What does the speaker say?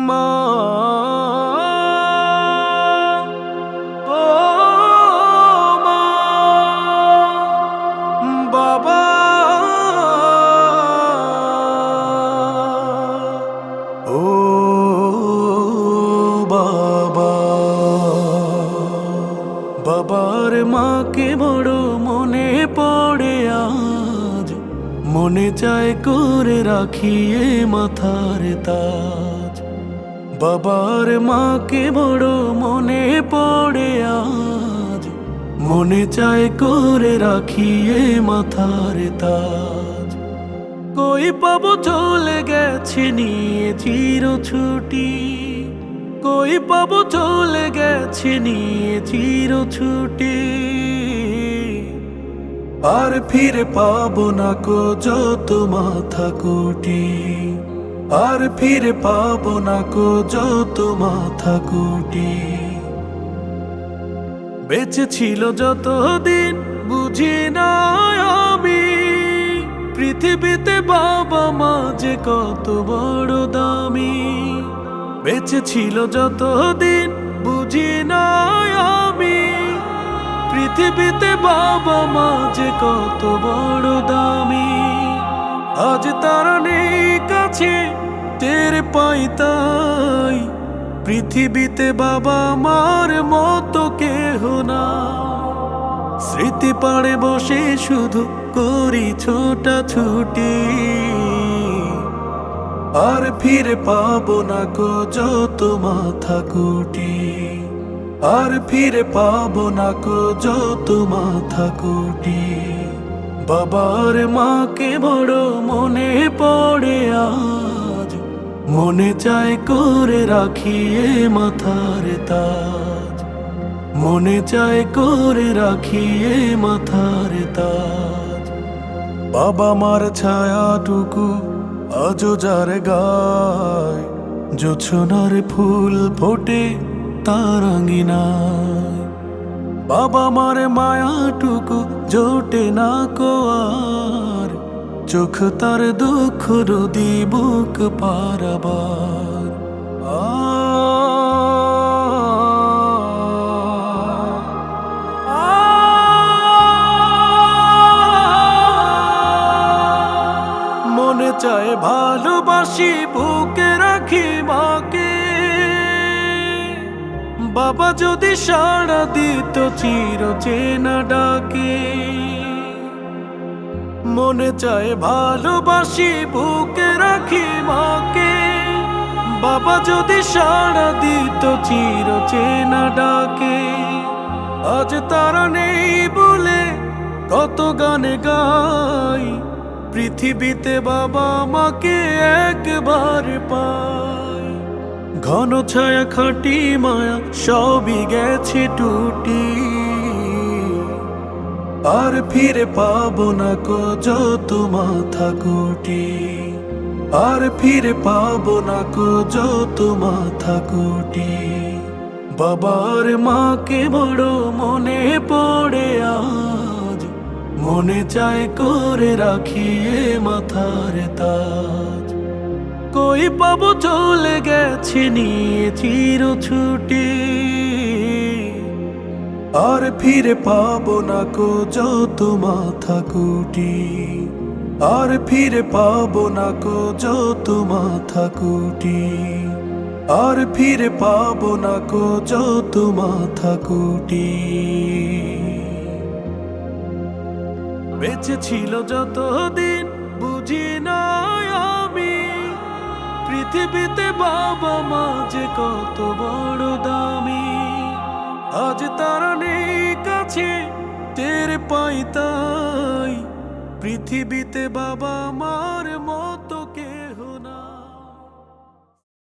মা, ও মা, বাবা, ও বাবা। বাবার মাকে বড় মনে পড়ে আজ, মনে চায় করে রাখিয়ে মাথার তাজ। বাবার মাকে বড় মনে পড়ে আজ, মনে চায় করে রাখিয়ে মাথার তাজ। কই পাবো চলে গেছে নিয়ে চির ছুটি, কই পাবো চলে গেছে নিয়ে চির ছুটি। আর ফিরে পাবো না কো যত মাথা কুটি, আর ফিরে পাবো না কো যত মাথা কুটি। বেঁচে ছিল যতদিন বুঝি না আমি, পৃথিবীতে বাবা মা যে কত বড় দামি। বেঁচে ছিল যতদিন বুঝি না আমি, পৃথিবীতে বাবা মা যে কত বড় দামি। আজ তারা নেই কাছে টের পাই তাই, পৃথিবীতে বাবা মার মতো কেহ না। স্মৃতি পাড়ে বসে শুধু করি ছোটাছুটি, আর ফিরে পাবো না কো যত মাথা কুটি, আর ফিরে পাবো না কো যত মাথা কুটি। বাবার মাকে বড় মনে পড়ে আজ, মনে চায় করে রাখিয়ে মাথার তাজ। মনে চায় করে রাখিয়ে মাথার তাজ। বাবা মার ছায়াটুকু আজও যার গায়, জোছনার ফুল ফোটে তার আঙিনায়। বাবা মার মায়াটুকু জোটে না কো আর, চোখ তার দুঃখ রোদি বুক পারাবার। মনে চায় ভালোবাসি বুকে রাখি মাকে, বাবা যদি সাড়া দিত চির চেনা ডাকে। মনে চায় ভালোবাসি বুকে রাখি মাকে, বাবা যদি সাড়া দিত চির চেনা ডাকে। আজ তারা নেই বলে কত গানে গাই, পৃথিবীতে বাবা মাকে একবার পাই। ঘন ছায়া খাটি মায়া সবই গেছে টুটি, আর ফিরে পাবো না কো যত মাথা কুটি, আর ফিরে পাবো না কো যত মাথা কুটি। বাবার মাকে বড় মনে পড়ে আজ, মনে চায় করে রাখিয়ে মাথার তাজ। কই পাবো চলে গেছে নিয়ে চির ছুটি, আর ফিরে পাবো না কো যত মাথা কুটি, আর ফিরে পাবো না কো যত মাথা কুটি, আর ফিরে পাবো না কো যত মাথা কুটি। বেঁচে ছিল যতদিন বুঝি না আমি, পৃথিবীতে বাবা মা যে কত বড় দামি। আজ তারা নেই কাছে টের পাই তাই, পৃথিবীতে বাবা মার মতো